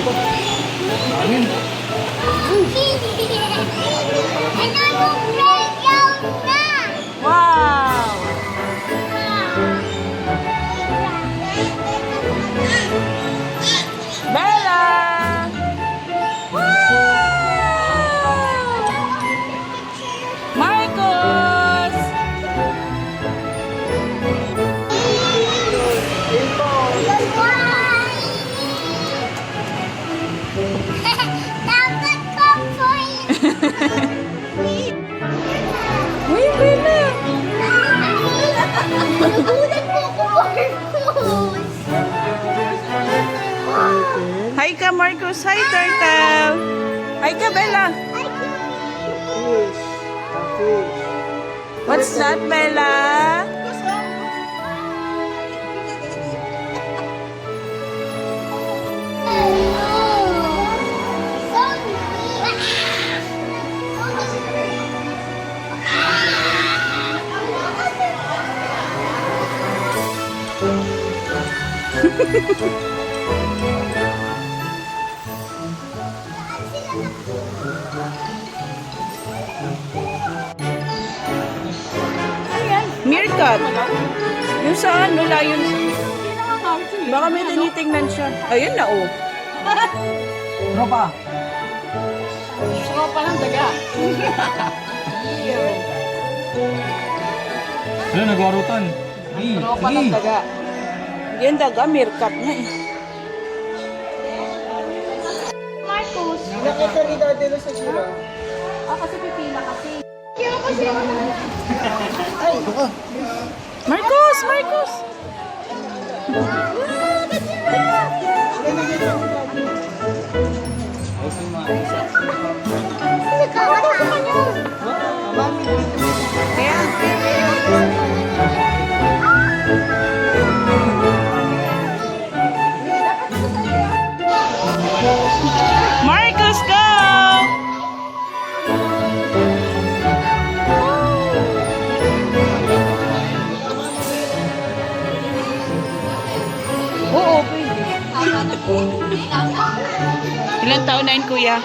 Amin. Wow! Bella! Marcos! Dapat ko po Uy, Bella! Nagulat po ako, Marcos. Hi ka, Marcos. Hi, Turtle. Hi ka, Bella. Fish. Fish. What's that, Bella? Meerkat. Yung sa ano, lion. Baka may tinitingnan siya. Ayun na, oh. Tropa. Gusto pa lang daga. Ano, nagwarutan. Sige. Gusto pa lang daga. Yan daga, meerkat nga eh. Marcos. Nakita ni Daddy na sa sila. Kasi pipila kasi. Kaya kasi Ay, ito ka. Marcos! Marcos! Kaya, Marcos, go! Oo, pwede. Ilang taon na yun, kuya?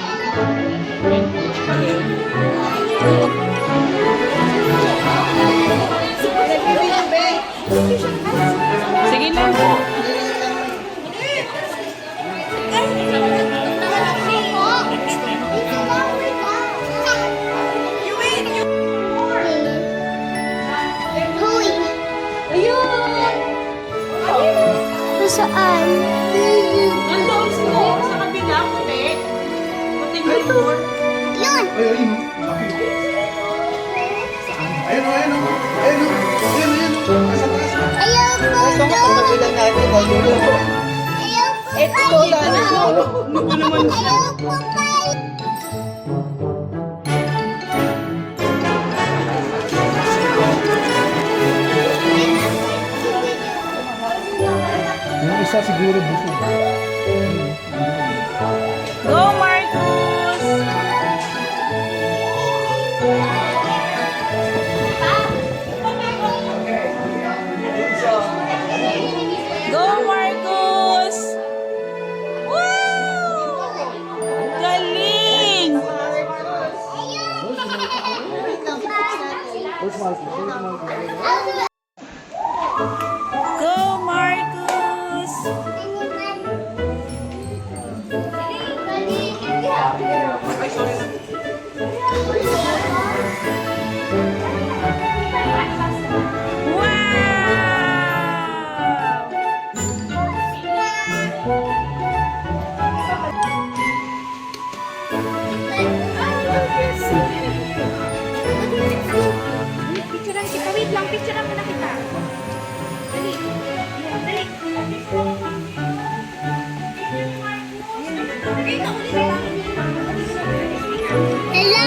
Sige lang po. Saan? Nandoon siguro sa kabila, puti. Puting billboard. Yun! Ay, ayun. Ayun, ayun. Ayun, ayun. Asa taas. Ayaw ko Ito nga, pagkabilang natin. Ayaw ko Ito natin. Ayaw ko kayo. Yung isa siguro busog. Go, Marcos! Go, Marcos! Wow! Galing! Coach Marcos. Go, Marcos! Wow! Picturean kita. Wait lang, picturean mo na kita. Dali. Dali. Hello!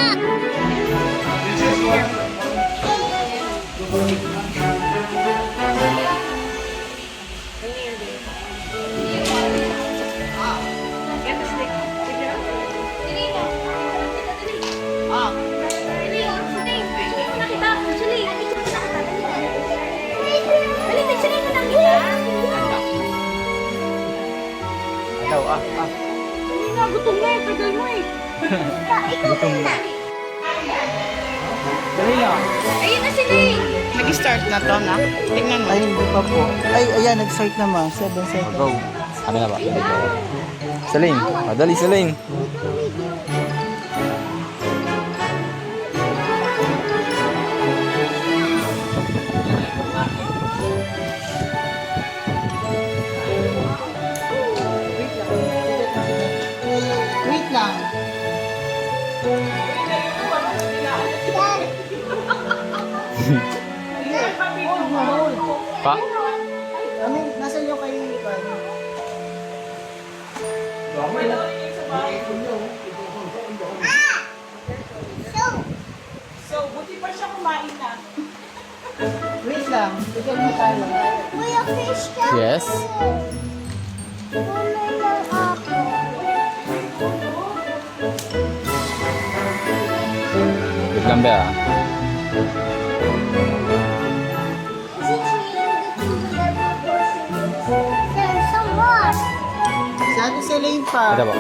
Ikaw, na, gutom na eh. Tagal mo eh. Ikaw na. Dali lang. Ayun na sila eh. Nag-start na to, na? Tingnan mo. Ay, hindi pa po. Ay, ayan, nag-start na ma. 7 seconds. Go. Ano na ba? Sa lane. Madali sa lane. Wait lang. Pa? Ano, nasa iyo kay So, buti pa siya kumain na. Wait lang. Bigyan mo tayo. Kuya, fish ka. Yes. Kulay ng ako. Wait lang ba? There's some more. Si Ate Celine pa. Ada ba?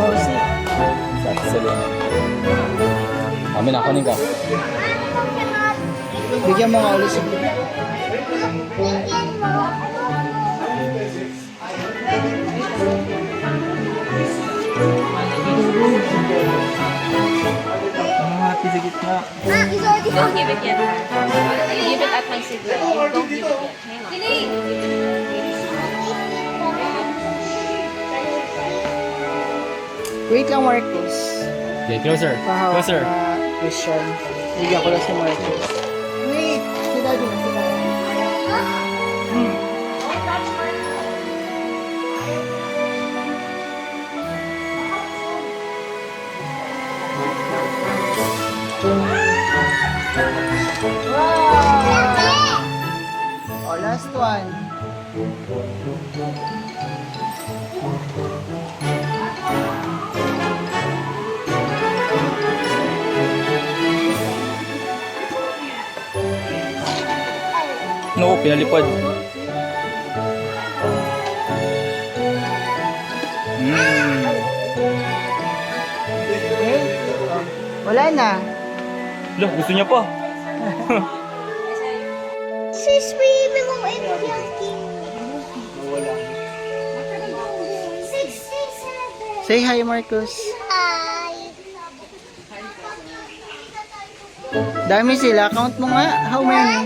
Oh, si. Sa lane. Kami na, kunin ka. Bigyan mo nga ulit si Bigyan mo. Ang happy sa gitna. Ah, is already Don't give it yet. Give it at my signal. You don't give it yet. Hang on. Wait lang, Marcos. Okay, closer. Pahawak Closer. na Christian. Bigyan ko lang si Marcos. Wait! Si Daddy na, si Daddy. Oh, last one. No, pinalipad. Okay? Wala na. Lo, gusto niya pa. Si swimming mo in Yankee. 67. Say hi, Marcos. Hi. Dami sila. Count mo nga. How many?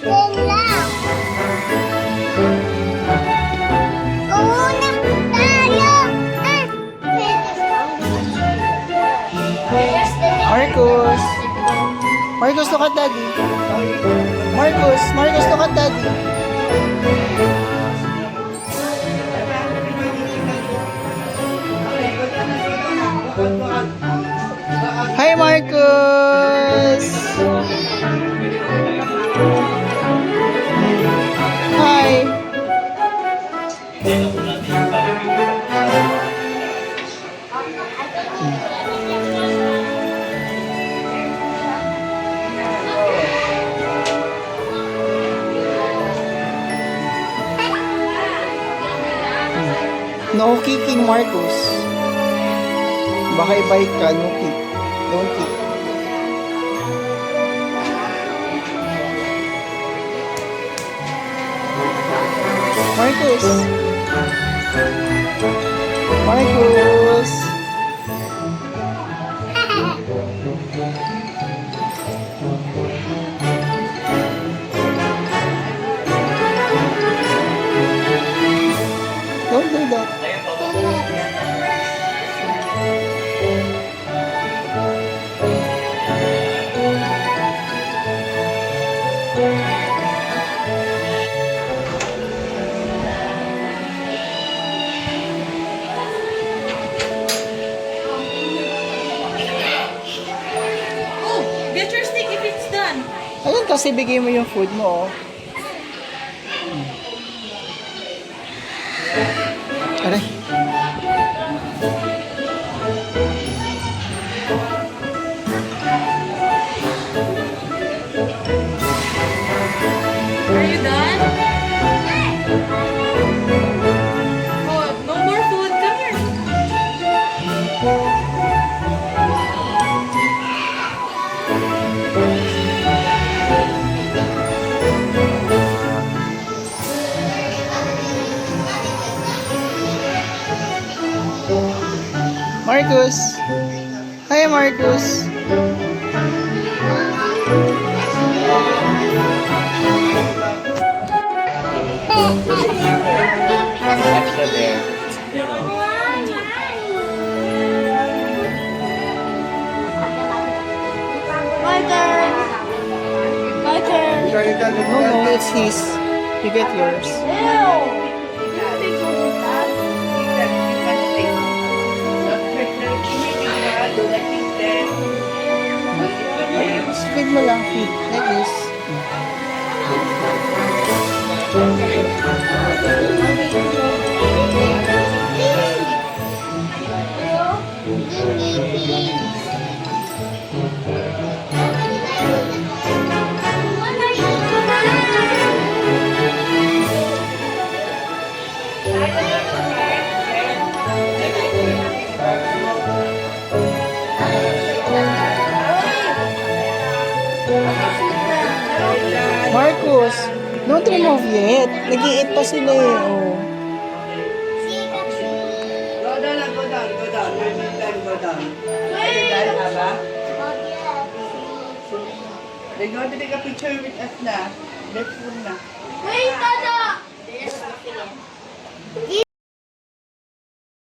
10 lang. Una tayo. Marcos. Marcos, look at Daddy. Marcos, Marcos, look at Daddy. Hi, Marcos. Hi. No kicking, Marcos. Baka i-bite ka, no kick. Don't kick. Marcos. Marcos. Don't do that. Oh, get your stick if it's done. Ayun kasi bigay mo yung food mo, oh. Aray. Are Marcus. Hi, Marcus. Extra there. You know. My turn. My turn. No, it's his. You get yours. Feed mo lang, feed. Like this. Marcus, don't remove yet. Nag-i-eat pa sila eh. Oh. Go down, go down, go down. Maybe time go down. Are you done, Aba? They go to take a picture with us na. Next one na. Wait, Dada!